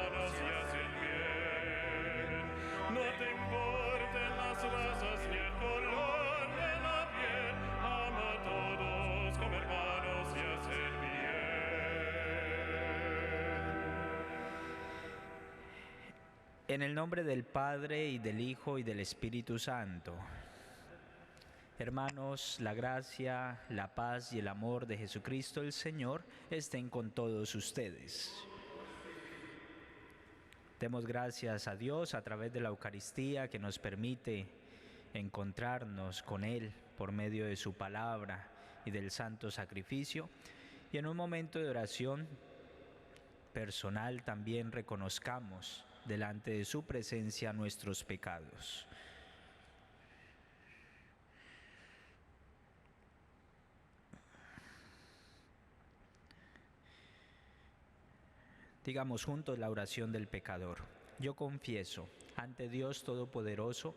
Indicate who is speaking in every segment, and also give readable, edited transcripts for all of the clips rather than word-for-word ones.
Speaker 1: hermanos y haz el bien. No te importen las razas ni el color de la piel. Ama a todos como hermanos y haz el bien.
Speaker 2: En el nombre del Padre, y del Hijo, y del Espíritu Santo. Hermanos, la gracia, la paz y el amor de Jesucristo el Señor estén con todos ustedes. Demos gracias a Dios a través de la Eucaristía que nos permite encontrarnos con Él por medio de su palabra y del santo sacrificio. Y en un momento de oración personal también reconozcamos delante de su presencia nuestros pecados. Digamos juntos la oración del pecador. Yo confieso ante Dios Todopoderoso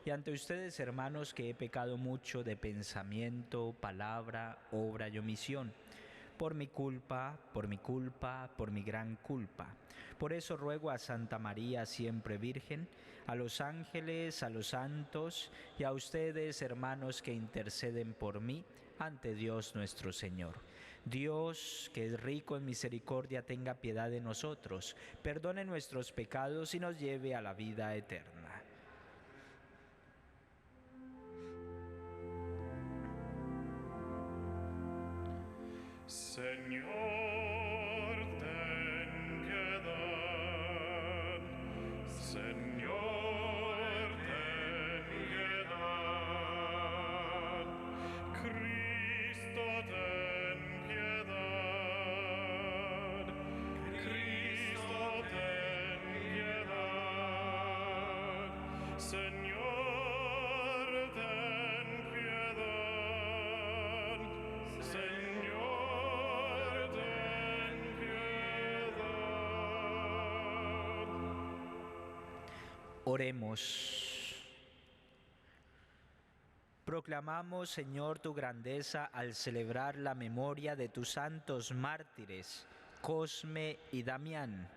Speaker 2: y ante ustedes, hermanos, que he pecado mucho de pensamiento, palabra, obra y omisión. Por mi culpa, por mi gran culpa. Por eso ruego a Santa María, siempre Virgen, a los ángeles, a los santos y a ustedes, hermanos, que interceden por mí ante Dios nuestro Señor. Dios, que es rico en misericordia, tenga piedad de nosotros, perdone nuestros pecados y nos lleve a la vida eterna.
Speaker 1: Señor, ten piedad. Señor, ten piedad. Cristo, ten piedad. Cristo, ten piedad. Señor, ten piedad. Señor, ten piedad.
Speaker 2: Oremos. Proclamamos, Señor, tu grandeza al celebrar la memoria de tus santos mártires, Cosme y Damián,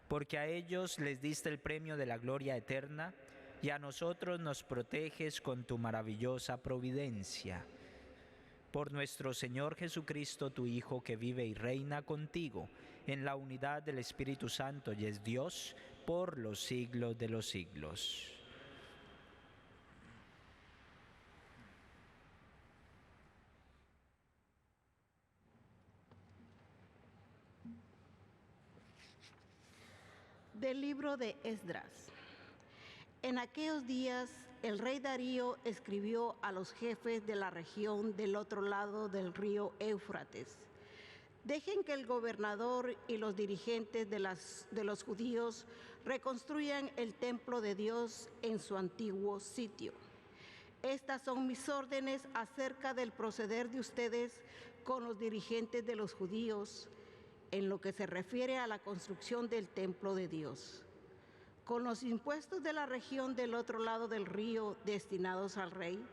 Speaker 2: porque a ellos les diste el premio de la gloria eterna y a nosotros nos proteges con tu maravillosa providencia. Por nuestro Señor Jesucristo, tu Hijo, que vive y reina contigo en la unidad del Espíritu Santo y es Dios por los siglos de los siglos.
Speaker 3: Del libro de Esdras. En aquellos días, el rey Darío escribió a los jefes de la región del otro lado del río Éufrates: dejen que el gobernador y los dirigentes de los judíos reconstruyan el templo de Dios en su antiguo sitio. Estas son mis órdenes acerca del proceder de ustedes con los dirigentes de los judíos en lo que se refiere a la construcción del templo de Dios. Con los impuestos de la región del otro lado del río destinados al rey,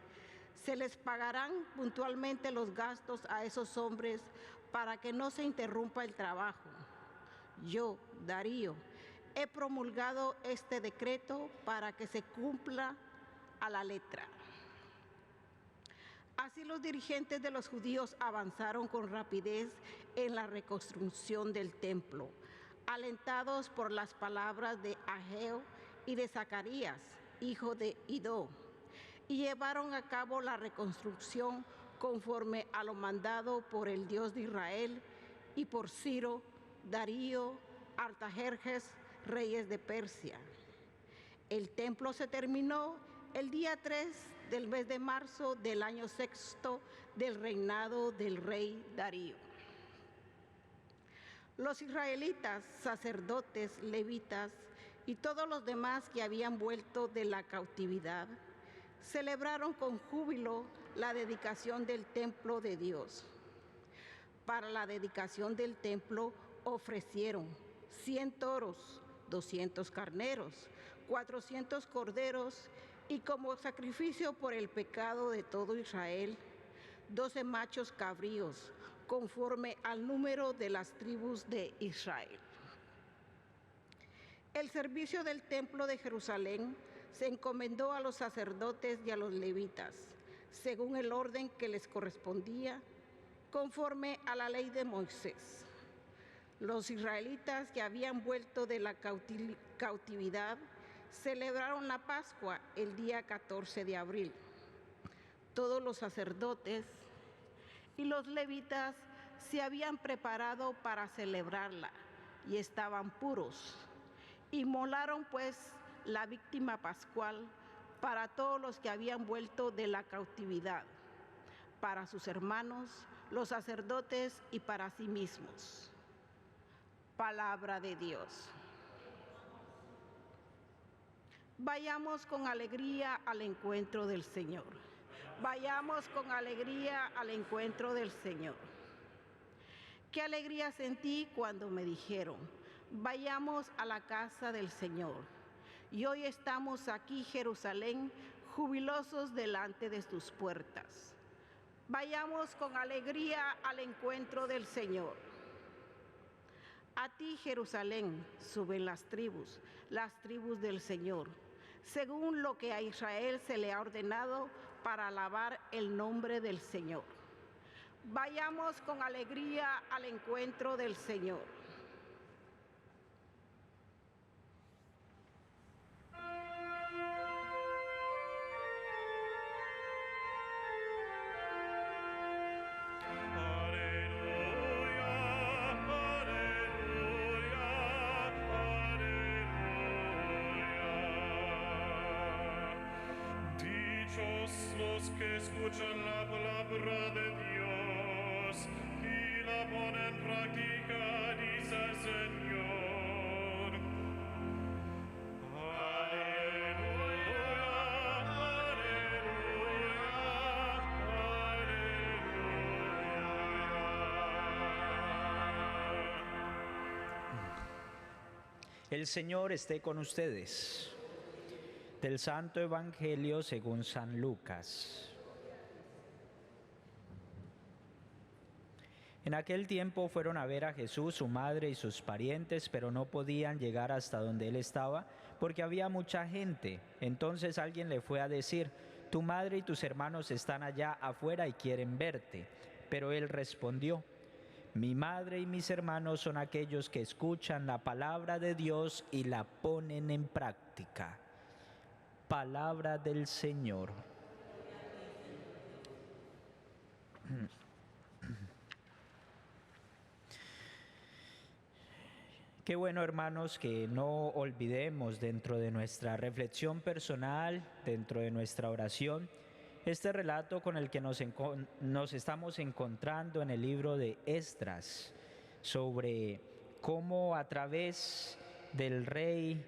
Speaker 3: se les pagarán puntualmente los gastos a esos hombres para que no se interrumpa el trabajo. Yo, Darío, he promulgado este decreto para que se cumpla a la letra. Así los dirigentes de los judíos avanzaron con rapidez en la reconstrucción del templo, alentados por las palabras de Ageo y de Zacarías, hijo de Idó, y llevaron a cabo la reconstrucción conforme a lo mandado por el Dios de Israel y por Ciro, Darío, Artajerjes, reyes de Persia. El templo se terminó el día 3 del mes de marzo del año sexto del reinado del rey Darío. Los israelitas, sacerdotes, levitas y todos los demás que habían vuelto de la cautividad celebraron con júbilo la dedicación del templo de Dios. Para la dedicación del templo ofrecieron 100 toros, 200 carneros, 400 corderos y como sacrificio por el pecado de todo Israel, 12 machos cabríos, conforme al número de las tribus de Israel. El servicio del templo de Jerusalén se encomendó a los sacerdotes y a los levitas, según el orden que les correspondía, conforme a la ley de Moisés. Los israelitas que habían vuelto de la cautividad celebraron la Pascua el día 14 de abril. Todos los sacerdotes y los levitas se habían preparado para celebrarla y estaban puros. Inmolaron pues la víctima pascual para todos los que habían vuelto de la cautividad, para sus hermanos, los sacerdotes y para sí mismos. Palabra de Dios. Vayamos con alegría al encuentro del Señor. Vayamos con alegría al encuentro del Señor. Qué alegría sentí cuando me dijeron: vayamos a la casa del Señor. Y hoy estamos aquí, Jerusalén, jubilosos delante de tus puertas. Vayamos con alegría al encuentro del Señor. A ti, Jerusalén, suben las tribus del Señor, según lo que a Israel se le ha ordenado para alabar el nombre del Señor. Vayamos con alegría al encuentro del Señor.
Speaker 1: Los que escuchan la palabra de Dios y la ponen en práctica, dice el Señor. Aleluya, aleluya, aleluya.
Speaker 2: El Señor esté con ustedes. Del Santo Evangelio según San Lucas. En aquel tiempo fueron a ver a Jesús, su madre y sus parientes, pero no podían llegar hasta donde él estaba, porque había mucha gente. Entonces alguien le fue a decir: tu madre y tus hermanos están allá afuera y quieren verte. Pero él respondió: mi madre y mis hermanos son aquellos que escuchan la palabra de Dios y la ponen en práctica. Palabra del Señor. Qué bueno, hermanos, que no olvidemos dentro de nuestra reflexión personal, dentro de nuestra oración, este relato con el que nos estamos encontrando en el libro de Esdras, sobre cómo a través del rey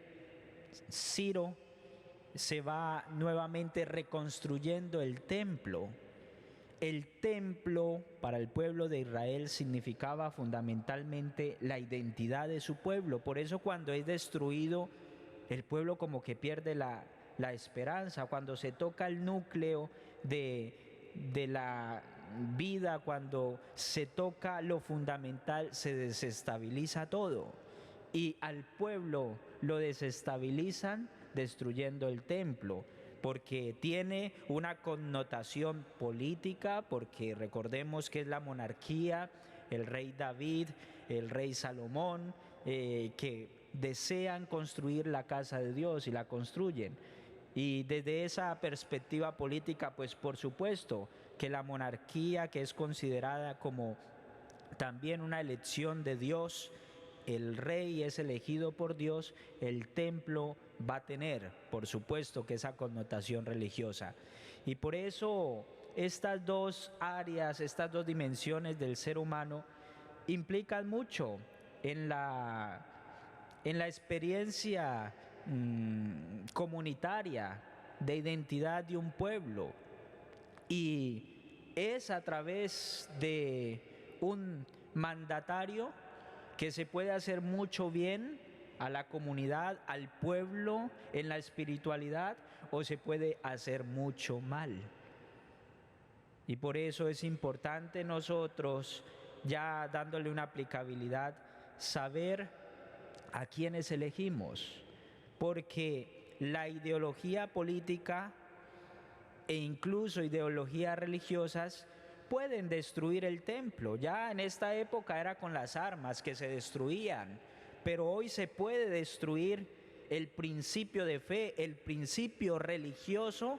Speaker 2: Ciro se va nuevamente reconstruyendo el templo. El templo para el pueblo de Israel significaba fundamentalmente la identidad de su pueblo. Por eso cuando es destruido, el pueblo como que pierde la esperanza. Cuando se toca el núcleo de la vida, cuando se toca lo fundamental, se desestabiliza todo. Y al pueblo lo desestabilizan destruyendo el templo, porque tiene una connotación política, porque recordemos que es la monarquía, el rey David, el rey Salomón, que desean construir la casa de Dios y la construyen. Y desde esa perspectiva política, pues por supuesto que la monarquía, que es considerada como también una elección de Dios, el rey es elegido por Dios, el templo va a tener, por supuesto, que esa connotación religiosa. Y por eso estas dos áreas, estas dos dimensiones del ser humano implican mucho en la experiencia comunitaria de identidad de un pueblo. Y es a través de un mandatario que se puede hacer mucho bien a la comunidad, al pueblo, en la espiritualidad, o se puede hacer mucho mal. Y por eso es importante nosotros, ya dándole una aplicabilidad, saber ¿A quiénes elegimos? Porque la ideología política e incluso ideologías religiosas pueden destruir el templo. Ya en esta época era con las armas que se destruían, pero hoy se puede destruir el principio de fe, el principio religioso,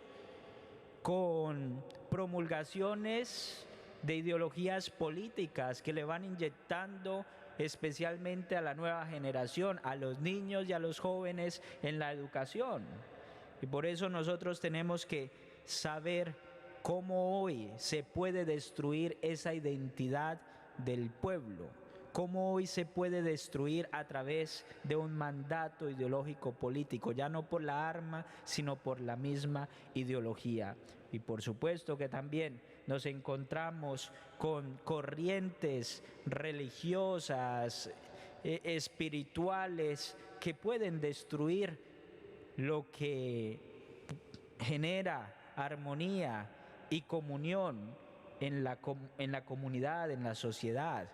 Speaker 2: con promulgaciones de ideologías políticas que le van inyectando especialmente a la nueva generación, a los niños y a los jóvenes en la educación. Y por eso nosotros tenemos que saber cómo hoy se puede destruir esa identidad del pueblo, cómo hoy se puede destruir a través de un mandato ideológico político, ya no por la arma, sino por la misma ideología. Y por supuesto que también nos encontramos con corrientes religiosas, espirituales, que pueden destruir lo que genera armonía y comunión en la comunidad, en la sociedad.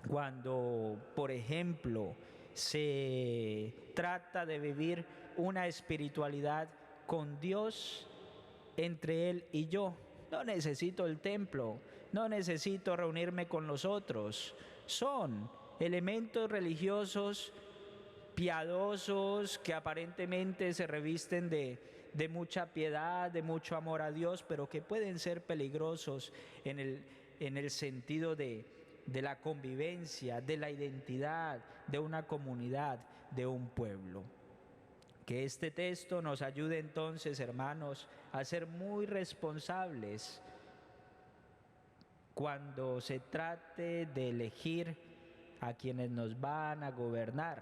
Speaker 2: Cuando, por ejemplo, se trata de vivir una espiritualidad con Dios entre Él y yo, no necesito el templo, no necesito reunirme con los otros. Son elementos religiosos piadosos que aparentemente se revisten de mucha piedad, de mucho amor a Dios, pero que pueden ser peligrosos en el sentido de la convivencia, de la identidad, de una comunidad, de un pueblo. Que este texto nos ayude entonces, hermanos, a ser muy responsables cuando se trate de elegir a quienes nos van a gobernar.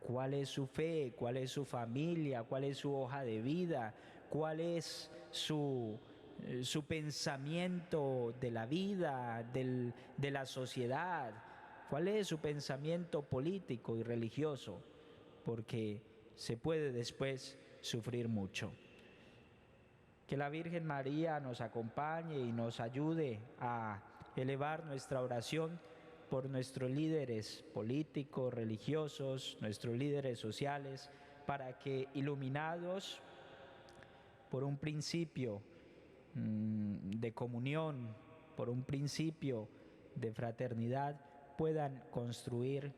Speaker 2: ¿Cuál es su fe? ¿Cuál es su familia? ¿Cuál es su hoja de vida? ¿Cuál es su pensamiento de la vida, de la sociedad? ¿Cuál es su pensamiento político y religioso? Porque se puede después sufrir mucho. Que la Virgen María nos acompañe y nos ayude a elevar nuestra oración por nuestros líderes políticos, religiosos, nuestros líderes sociales, para que, iluminados por un principio de comunión, por un principio de fraternidad, puedan construir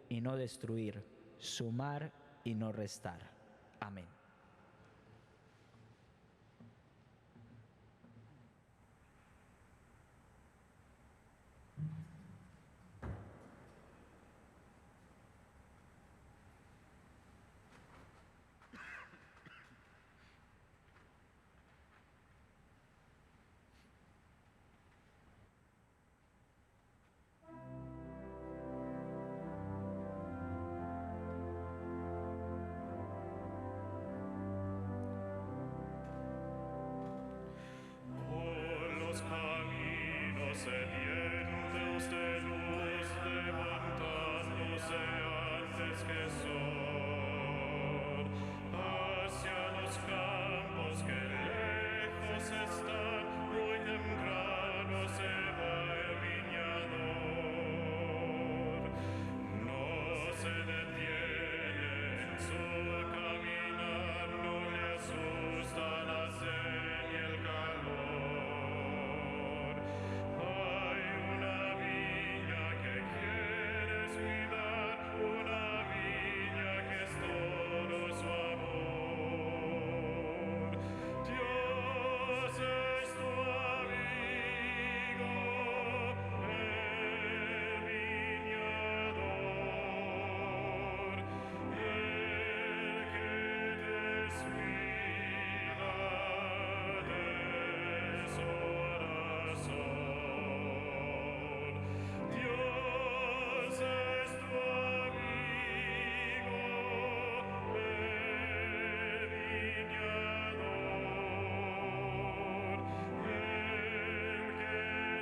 Speaker 2: y no destruir, sumar y no restar. Amén.
Speaker 1: Por los caminos sedientos de luz, levantándose antes que sol, hacia los campos que lejos están, muy temprano se va el viñador. No se detiene en su caminar, no le asusta la sed ni el calor. Hay una viña que quieres cuidar, una viña que es todo su amor. Dios es tu amigo, el viñador, el que te descuida de su corazón. Dios es tu amigo, el viñador, el que te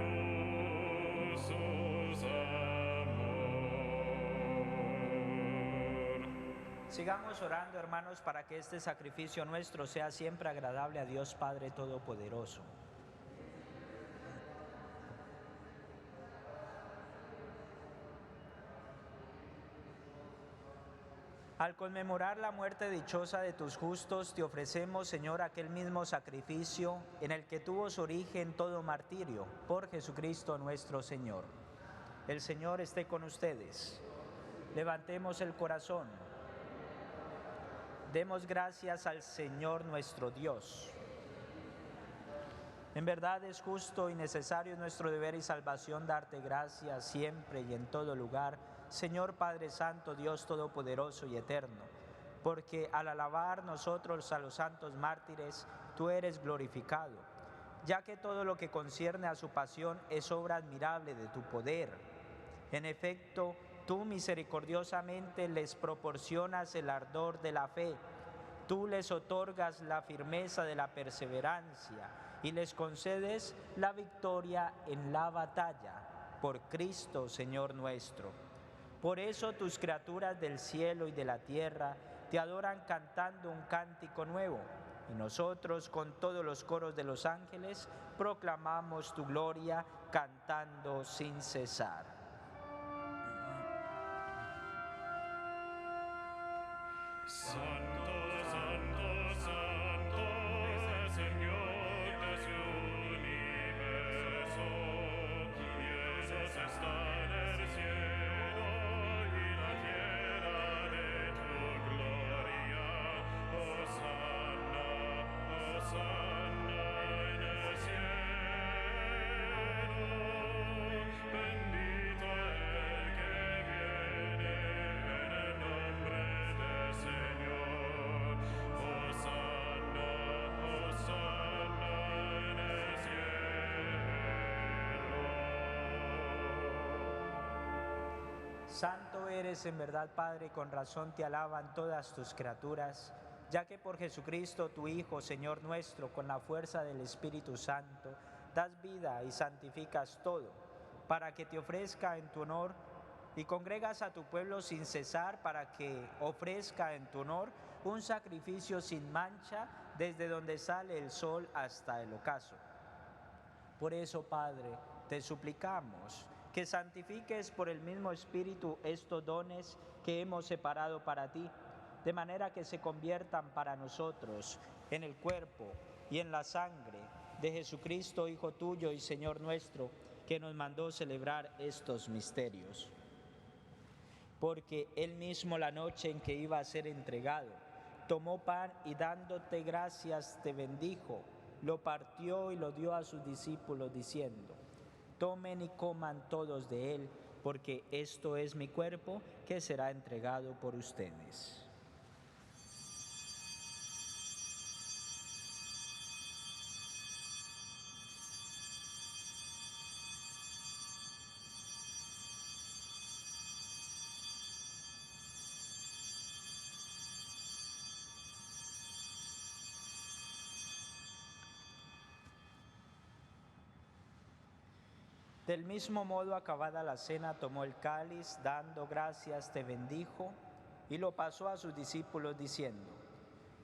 Speaker 1: pide frutos amor.
Speaker 2: Sigamos orando, hermanos, para que este sacrificio nuestro sea siempre agradable a Dios Padre Todopoderoso. Al conmemorar la muerte dichosa de tus justos, te ofrecemos, Señor, aquel mismo sacrificio en el que tuvo su origen todo martirio, por Jesucristo nuestro Señor. El Señor esté con ustedes. Levantemos el corazón. Demos gracias al Señor nuestro Dios. En verdad es justo y necesario nuestro deber y salvación darte gracias siempre y en todo lugar, Señor Padre Santo, Dios Todopoderoso y Eterno, porque al alabar nosotros a los santos mártires, tú eres glorificado, ya que todo lo que concierne a su pasión es obra admirable de tu poder. En efecto, tú misericordiosamente les proporcionas el ardor de la fe, tú les otorgas la firmeza de la perseverancia y les concedes la victoria en la batalla, por Cristo, Señor nuestro. Por eso tus criaturas del cielo y de la tierra te adoran cantando un cántico nuevo, y nosotros con todos los coros de los ángeles proclamamos tu gloria cantando sin cesar.
Speaker 1: Santo, santo, santo, el Señor del universo, Dios está en el cielo y la tierra de tu gloria. Hosanna, hosanna en el cielo, bendito el que viene en el nombre del Señor. Hosanna, hosanna en el cielo.
Speaker 2: Santo eres en verdad, Padre, con razón te alaban todas tus criaturas, ya que por Jesucristo, tu Hijo, Señor nuestro, con la fuerza del Espíritu Santo, das vida y santificas todo, para que te ofrezca en tu honor, y congregas a tu pueblo sin cesar para que ofrezca en tu honor un sacrificio sin mancha desde donde sale el sol hasta el ocaso. Por eso, Padre, te suplicamos que santifiques por el mismo Espíritu estos dones que hemos separado para ti, de manera que se conviertan para nosotros en el cuerpo y en la sangre de Jesucristo, Hijo tuyo y Señor nuestro, que nos mandó celebrar estos misterios. Porque Él mismo, la noche en que iba a ser entregado, tomó pan y dándote gracias te bendijo, lo partió y lo dio a sus discípulos diciendo: tomen y coman todos de él, porque esto es mi cuerpo que será entregado por ustedes. Del mismo modo, acabada la cena, tomó el cáliz, dando gracias, te bendijo, y lo pasó a sus discípulos diciendo: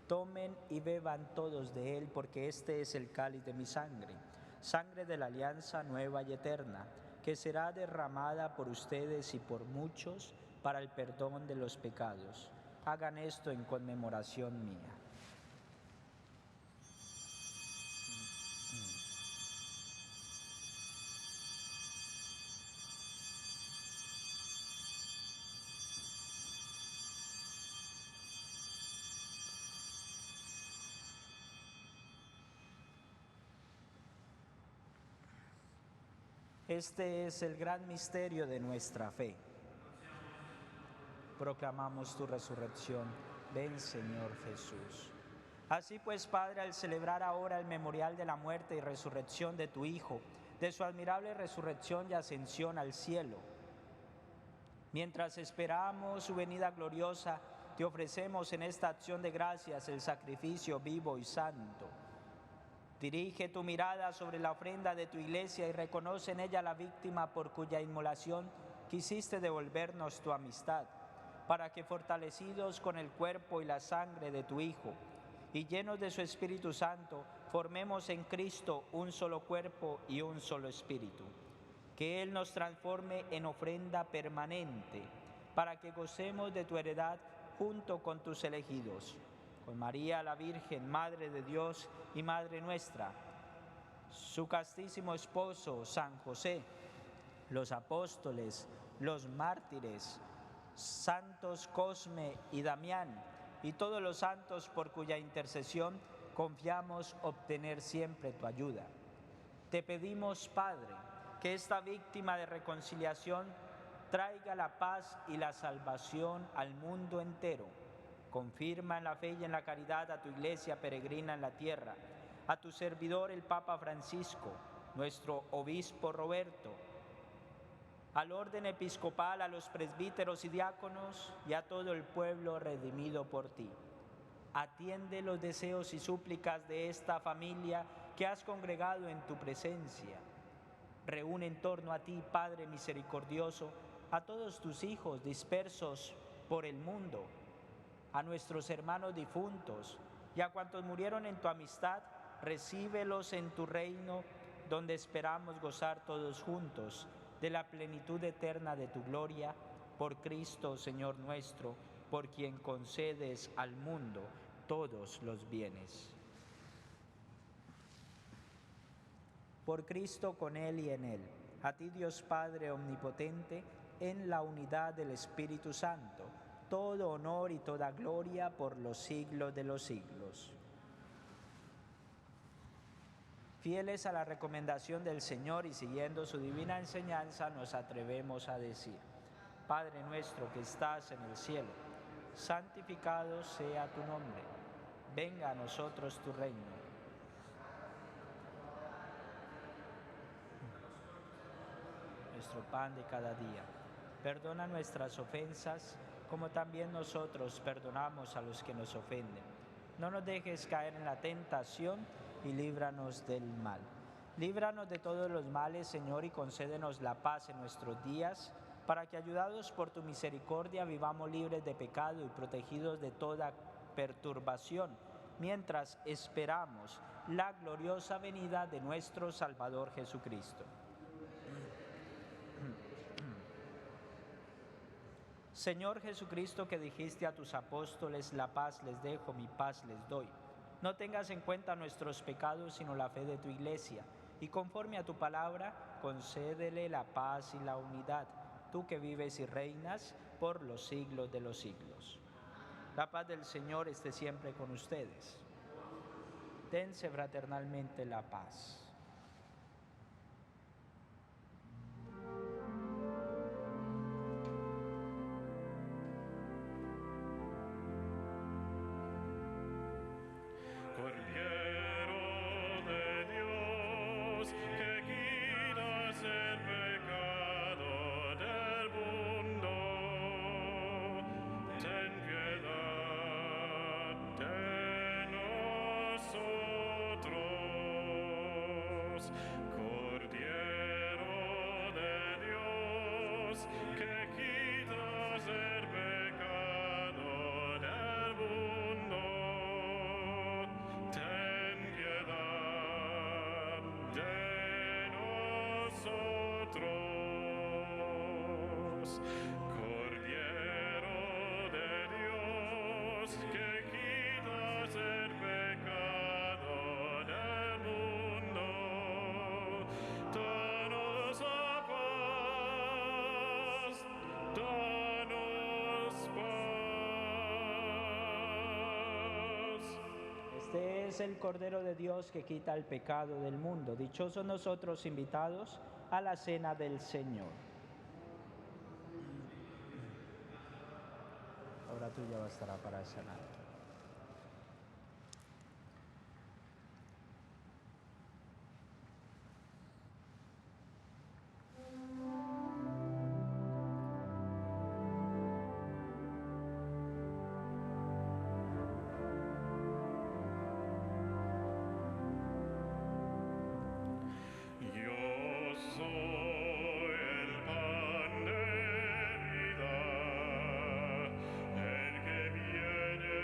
Speaker 2: tomen y beban todos de él, porque este es el cáliz de mi sangre, sangre de la alianza nueva y eterna, que será derramada por ustedes y por muchos para el perdón de los pecados. Hagan esto en conmemoración mía. Este es el gran misterio de nuestra fe. Proclamamos tu resurrección. Ven, Señor Jesús. Así pues, Padre, al celebrar ahora el memorial de la muerte y resurrección de tu Hijo, de su admirable resurrección y ascensión al cielo, mientras esperamos su venida gloriosa, te ofrecemos en esta acción de gracias el sacrificio vivo y santo. Dirige tu mirada sobre la ofrenda de tu iglesia y reconoce en ella la víctima por cuya inmolación quisiste devolvernos tu amistad, para que fortalecidos con el cuerpo y la sangre de tu Hijo y llenos de su Espíritu Santo, formemos en Cristo un solo cuerpo y un solo espíritu. Que Él nos transforme en ofrenda permanente, para que gocemos de tu heredad junto con tus elegidos, con María la Virgen, Madre de Dios y Madre nuestra, su castísimo esposo, San José, los apóstoles, los mártires, santos Cosme y Damián, y todos los santos por cuya intercesión confiamos obtener siempre tu ayuda. Te pedimos, Padre, que esta víctima de reconciliación traiga la paz y la salvación al mundo entero. Confirma en la fe y en la caridad a tu iglesia peregrina en la tierra, a tu servidor el Papa Francisco, nuestro obispo Roberto, al orden episcopal, a los presbíteros y diáconos y a todo el pueblo redimido por ti. Atiende los deseos y súplicas de esta familia que has congregado en tu presencia. Reúne en torno a ti, Padre misericordioso, a todos tus hijos dispersos por el mundo, a nuestros hermanos difuntos y a cuantos murieron en tu amistad, recíbelos en tu reino, donde esperamos gozar todos juntos de la plenitud eterna de tu gloria, por Cristo, Señor nuestro, por quien concedes al mundo todos los bienes. Por Cristo, con Él y en Él, a ti Dios Padre omnipotente, en la unidad del Espíritu Santo, todo honor y toda gloria por los siglos de los siglos. Fieles a la recomendación del Señor y siguiendo su divina enseñanza, nos atrevemos a decir: Padre nuestro que estás en el cielo, santificado sea tu nombre. Venga a nosotros tu reino. Nuestro pan de cada día. Perdona nuestras ofensas, como también nosotros perdonamos a los que nos ofenden. No nos dejes caer en la tentación y líbranos del mal. Líbranos de todos los males, Señor, y concédenos la paz en nuestros días, para que, ayudados por tu misericordia, vivamos libres de pecado y protegidos de toda perturbación, mientras esperamos la gloriosa venida de nuestro Salvador Jesucristo. Señor Jesucristo, que dijiste a tus apóstoles: la paz les dejo, mi paz les doy. No tengas en cuenta nuestros pecados, sino la fe de tu iglesia, y conforme a tu palabra, concédele la paz y la unidad, tú que vives y reinas por los siglos de los siglos. La paz del Señor esté siempre con ustedes. Dense fraternalmente la paz.
Speaker 1: Cordero de Dios, que quitas el pecado del mundo, ten piedad de nosotros. Cordero de Dios, que quitas el pecado del mundo, ten piedad de nosotros. Cordero de Dios, que quitas el pecado del mundo, danos la paz, danos paz.
Speaker 2: Este es el Cordero de Dios que quita el pecado del mundo. Dichosos nosotros invitados a la cena del Señor. Ahora tuya bastará para sanar.
Speaker 1: Yo soy el pan de vida, el que viene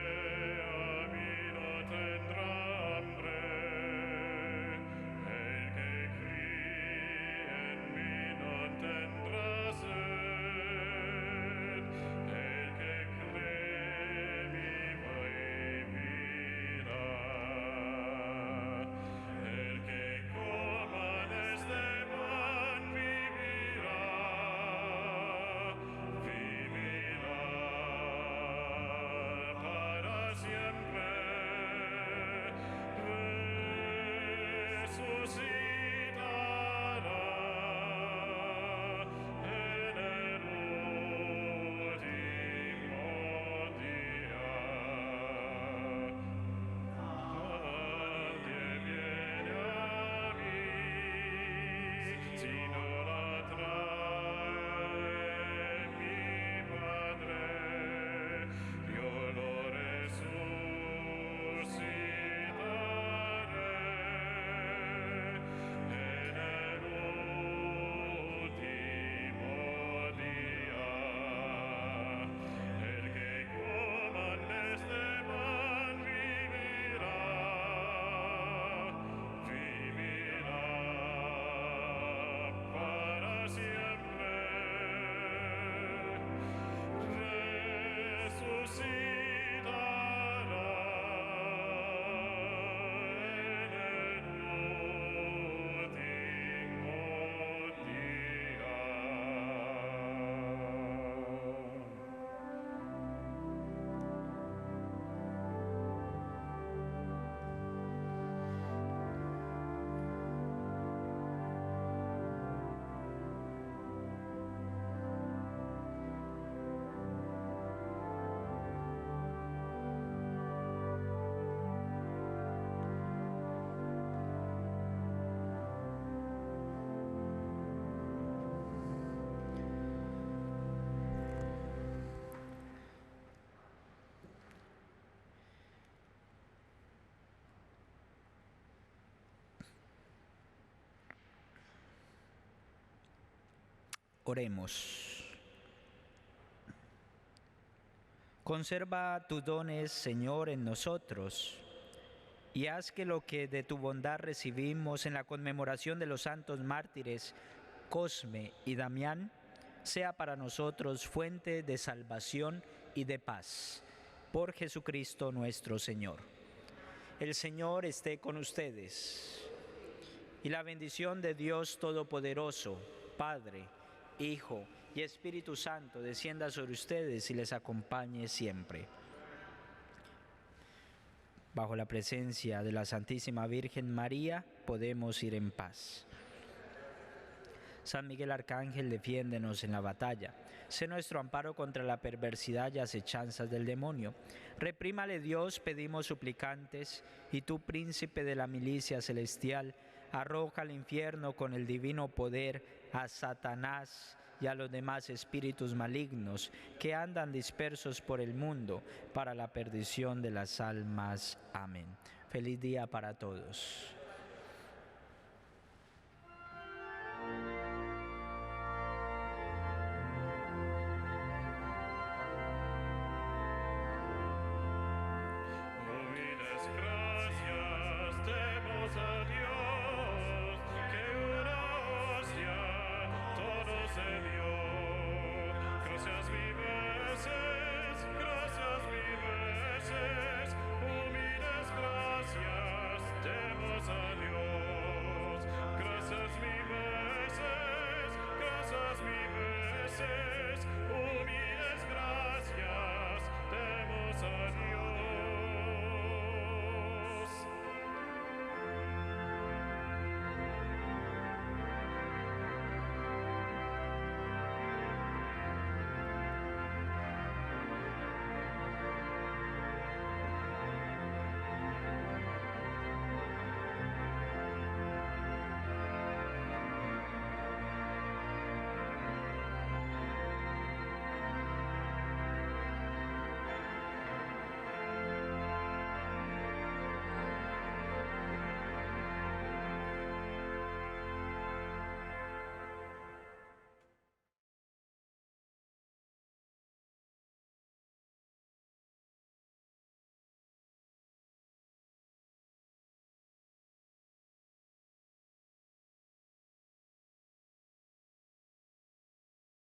Speaker 2: Oremos. Conserva tus dones, Señor, en nosotros, y haz que lo que de tu bondad recibimos en la conmemoración de los santos mártires Cosme y Damián sea para nosotros fuente de salvación y de paz. Por Jesucristo nuestro Señor. El Señor esté con ustedes. Y la bendición de Dios Todopoderoso, Padre, Hijo y Espíritu Santo, descienda sobre ustedes y les acompañe siempre. Bajo la presencia de la Santísima Virgen María, podemos ir en paz. San Miguel Arcángel, defiéndenos en la batalla. Sé nuestro amparo contra la perversidad y acechanzas del demonio. Reprímale Dios, pedimos suplicantes, y tú, príncipe de la milicia celestial, arroja al infierno con el divino poder a Satanás y a los demás espíritus malignos que andan dispersos por el mundo para la perdición de las almas. Amén. Feliz día para todos.